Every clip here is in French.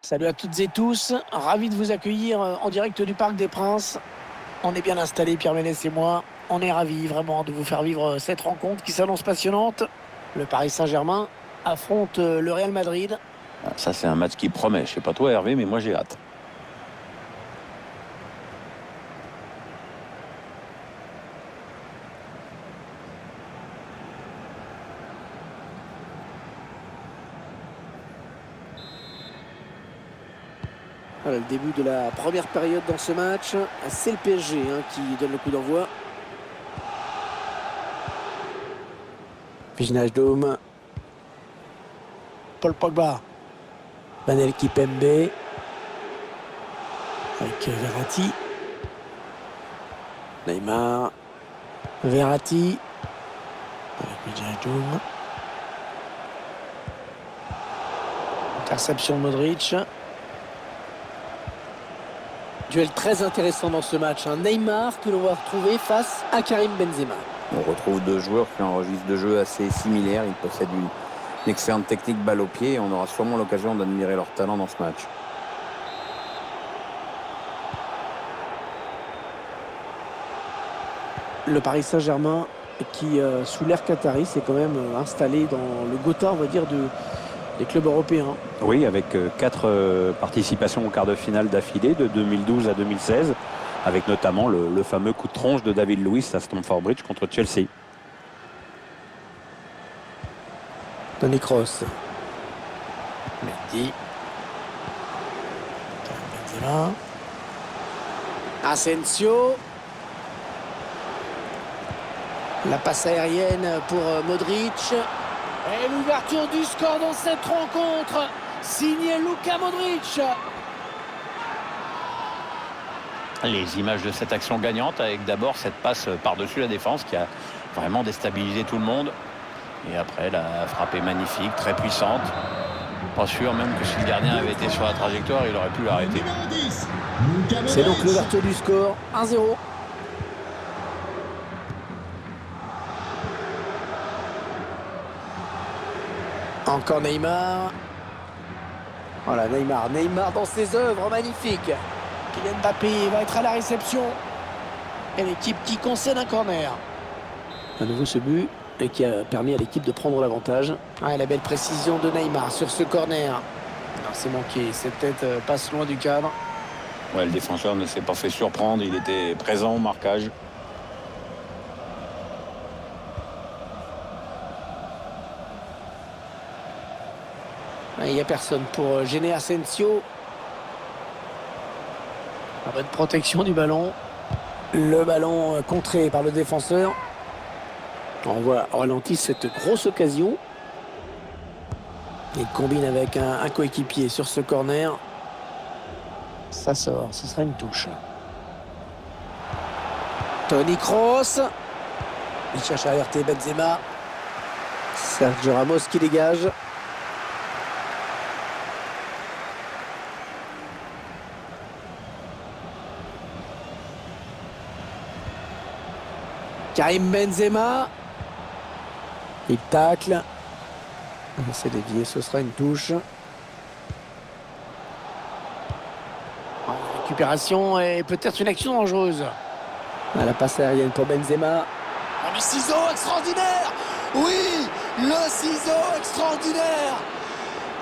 Salut à toutes et tous, ravi de vous accueillir en direct du Parc des Princes. On est bien installés, Pierre Ménès et moi. On est ravis vraiment de vous faire vivre cette rencontre qui s'annonce passionnante. Le Paris Saint-Germain affronte le Real Madrid. Ah, ça, c'est un match qui promet. Je sais pas toi, Hervé, mais moi, j'ai hâte. Voilà, le début de la première période dans ce match. C'est le PSG qui donne le coup d'envoi. Wijnaldum. Paul Pogba. Manel Kipembe. Avec Verratti. Neymar. Verratti. Avec Wijnaldum. Interception de Modric. Duel très intéressant dans ce match. Neymar que l'on va retrouver face à Karim Benzema. On retrouve deux joueurs qui ont un registre de jeu assez similaire. Ils possèdent une excellente technique balle au pied et on aura sûrement l'occasion d'admirer leur talent dans ce match. Le Paris Saint-Germain qui, sous l'ère qatari, s'est quand même installé dans le Gotha, on va dire, des clubs européens. Oui, avec 4 participations au quart de finale d'affilée, de 2012 à 2016, avec notamment le fameux coup de tronche de David Luiz à Stamford Bridge contre Chelsea. Toni Kroos. Mendy. Benzema. Asensio. La passe aérienne pour Modric. Et l'ouverture du score dans cette rencontre, signé Luka Modric. Les images de cette action gagnante avec d'abord cette passe par-dessus la défense qui a vraiment déstabilisé tout le monde. Et après, la frappe est magnifique, très puissante. Pas sûr même que si le gardien avait été sur la trajectoire, il aurait pu l'arrêter. C'est donc l'ouverture du score, 1-0. Encore Neymar. Voilà, Neymar dans ses œuvres magnifiques. Kylian Mbappé va être à la réception. Et l'équipe qui concède un corner. À nouveau ce but et qui a permis à l'équipe de prendre l'avantage. La belle précision de Neymar sur ce corner. C'est manqué, cette tête passe loin du cadre. Ouais, le défenseur ne s'est pas fait surprendre, il était présent au marquage. Il n'y a personne pour gêner Asensio. La bonne protection du ballon. Le ballon contré par le défenseur. On voit au ralenti cette grosse occasion. Il combine avec un coéquipier sur ce corner. Ça sort, ce sera une touche. Toni Kroos. Il cherche à alerter Benzema. Sergio Ramos qui dégage. Karim Benzema. Il tacle. C'est dévié, ce sera une touche. Récupération et peut-être une action dangereuse. La passe aérienne pour Benzema. Le ciseau extraordinaire. Oui, le ciseau extraordinaire.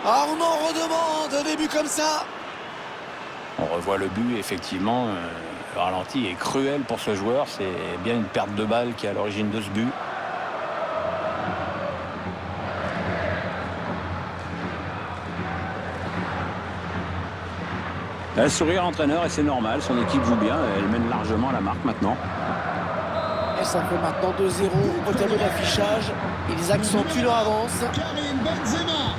On en redemande un début comme ça. On revoit le but, effectivement. Le ralenti est cruel pour ce joueur. C'est bien une perte de balle qui est à l'origine de ce but. Un sourire entraîneur et c'est normal. Son équipe joue bien. Elle mène largement à la marque maintenant. Et ça fait maintenant 2-0 au tableau d'affichage. Ils accentuent leur avance. Karim Benzema.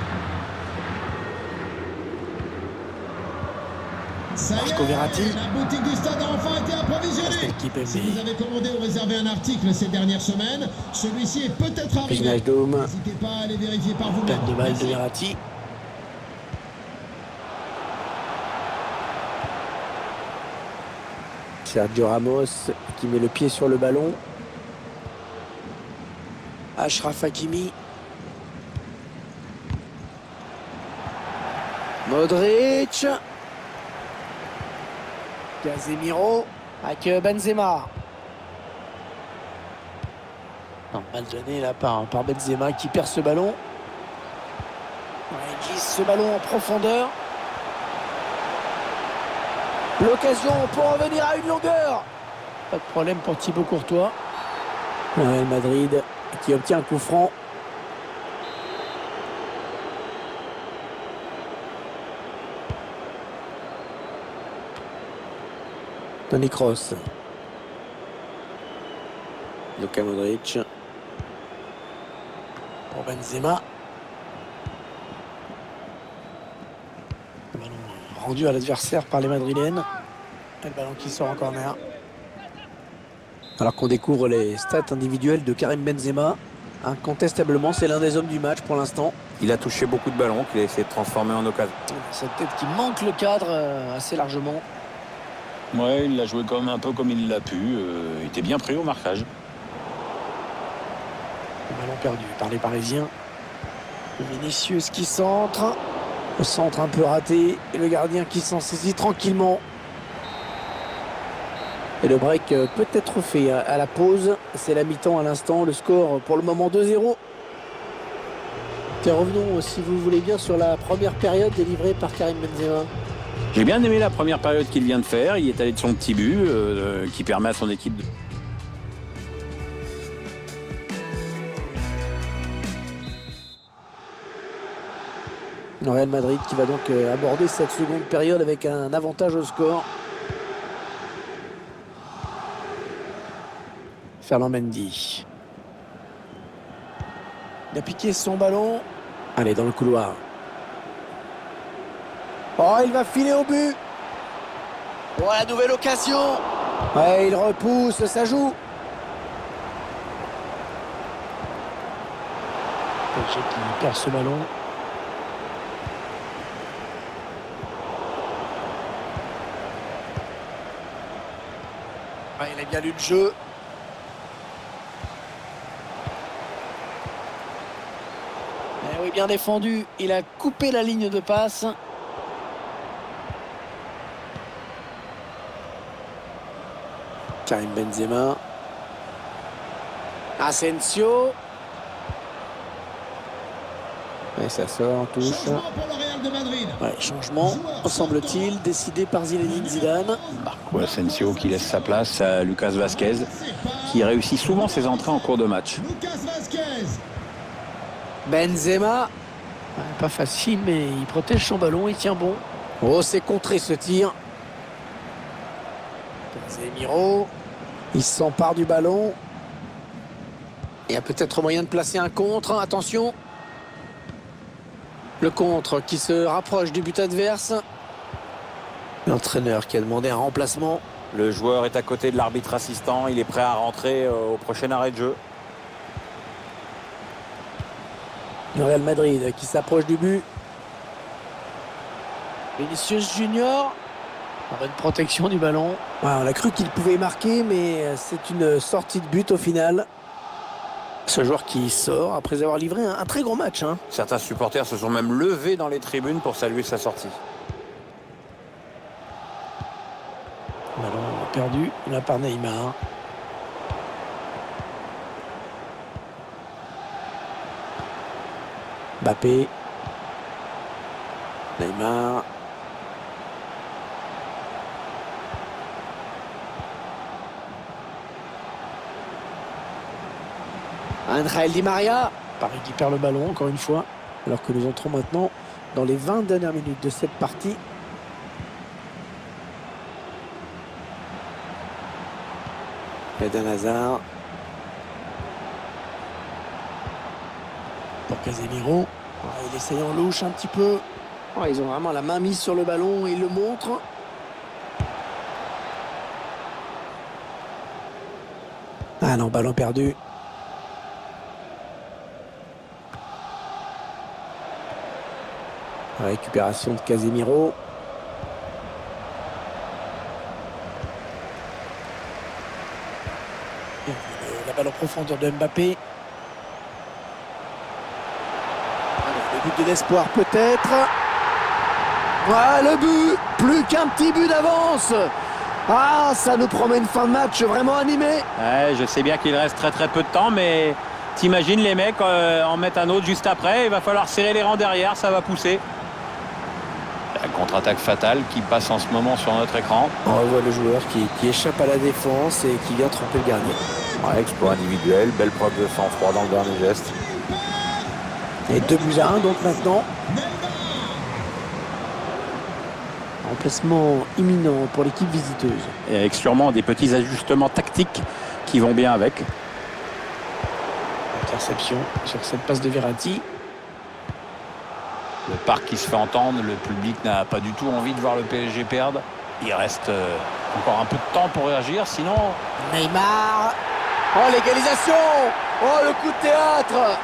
Marco Verratti. La boutique du stade a enfin été approvisionnée. Si vous avez commandé ou réservé un article ces dernières semaines, celui-ci est peut-être arrivé. Wijnaldum. N'hésitez pas à aller vérifier par vous-même. Perte de balle de Verratti. Sergio Ramos qui met le pied sur le ballon. Achraf Hakimi. Modric. Casemiro avec Benzema. Non, mal donné là par Benzema qui perd ce ballon. Ouais, il glisse ce ballon en profondeur. L'occasion pour revenir à une longueur. Pas de problème pour Thibaut Courtois. Real Madrid qui obtient un coup franc. Toni Kroos. Luka Modric. Pour Benzema. Le ballon rendu à l'adversaire par les Madrilènes. Et le ballon qui sort en corner. Alors qu'on découvre les stats individuelles de Karim Benzema. Incontestablement, c'est l'un des hommes du match pour l'instant. Il a touché beaucoup de ballons qu'il a essayé de transformer en occasion. Cette tête qui manque le cadre assez largement. Ouais, il l'a joué comme un peu comme il l'a pu. Il était bien pris au marquage. Le ballon perdu par les Parisiens. Vinicius qui centre. Le centre un peu raté. Et le gardien qui s'en saisit tranquillement. Et le break peut être fait à la pause. C'est la mi-temps à l'instant. Le score pour le moment 2-0. Et revenons, si vous voulez bien, sur la première période délivrée par Karim Benzema. J'ai bien aimé la première période qu'il vient de faire. Il est allé de son petit but qui permet à son équipe de... Le Real Madrid qui va donc aborder cette seconde période avec un avantage au score. Ferland Mendy. Il a piqué son ballon. Allez, dans le couloir. Oh, il va filer au but. Oh, la nouvelle occasion. Ouais, il repousse, ça joue. PSG qui perd ce ballon. Ouais, il a bien lu le jeu. Eh oui, bien défendu. Il a coupé la ligne de passe. Karim Benzema. Asensio. Et ça sort en touche. Changement pour le Real de Madrid. Ouais, changement, semble-t-il, décidé par Zinedine Zidane. Marco Asensio qui laisse sa place à Lucas Vazquez, qui réussit souvent ses entrées en cours de match. Lucas Vazquez. Benzema. Ouais, pas facile, mais il protège son ballon, il tient bon. Oh, c'est contré ce tir. Casemiro. Il s'empare du ballon. Il y a peut-être moyen de placer un contre. Attention. Le contre qui se rapproche du but adverse. L'entraîneur qui a demandé un remplacement. Le joueur est à côté de l'arbitre assistant. Il est prêt à rentrer au prochain arrêt de jeu. Le Real Madrid qui s'approche du but. Vinicius Junior. Bonne protection du ballon. Ouais, on a cru qu'il pouvait marquer, mais c'est une sortie de but au final. Ce joueur qui sort après avoir livré un très gros match. Certains supporters se sont même levés dans les tribunes pour saluer sa sortie. Ballon perdu là par Neymar. Mbappé. Neymar. Ángel Di Maria. Paris qui perd le ballon encore une fois. Alors que nous entrons maintenant dans les 20 dernières minutes de cette partie. Eden Hazard. Pour Casemiro. Ouais, il essaye en louche un petit peu. Oh, ils ont vraiment la main mise sur le ballon et ils le montrent. Ah non, ballon perdu. Récupération de Casemiro. La balle en profondeur de Mbappé. Le but de l'espoir peut-être. Ah, le but, plus qu'un petit but d'avance. Ah, ça nous promet une fin de match vraiment animée. Ouais, je sais bien qu'il reste très peu de temps, mais t'imagines les mecs en mettent un autre juste après. Il va falloir serrer les rangs derrière, ça va pousser. La contre-attaque fatale qui passe en ce moment sur notre écran. On revoit le joueur qui échappe à la défense et qui vient tromper le gardien. Ouais, exploit individuel, belle preuve de sang-froid dans le dernier geste. Et 2-1 donc maintenant. Remplacement imminent pour l'équipe visiteuse. Et avec sûrement des petits ajustements tactiques qui vont bien avec. Interception sur cette passe de Verratti. Le parc qui se fait entendre, le public n'a pas du tout envie de voir le PSG perdre. Il reste encore un peu de temps pour réagir, sinon... Neymar. Oh, l'égalisation. Oh, le coup de théâtre.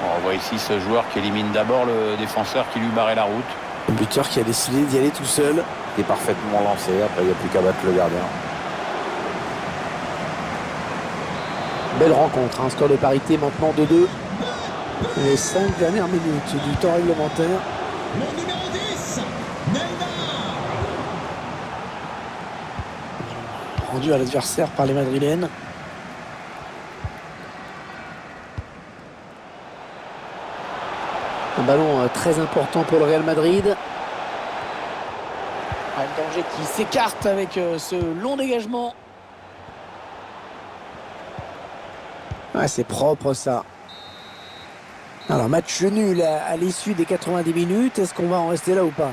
On voit ici ce joueur qui élimine d'abord le défenseur qui lui barrait la route. Le buteur qui a décidé d'y aller tout seul. Il est parfaitement lancé, après il n'y a plus qu'à battre le gardien. Belle rencontre, un score de parité maintenant 2-2. Les 5 dernières minutes du temps réglementaire. Le numéro 10, Neymar. Rendu à l'adversaire par les Madrilènes. Un ballon très important pour le Real Madrid. Un danger qui s'écarte avec ce long dégagement. Ah, c'est propre ça. Alors match nul à l'issue des 90 minutes. Est-ce qu'on va en rester là ou pas?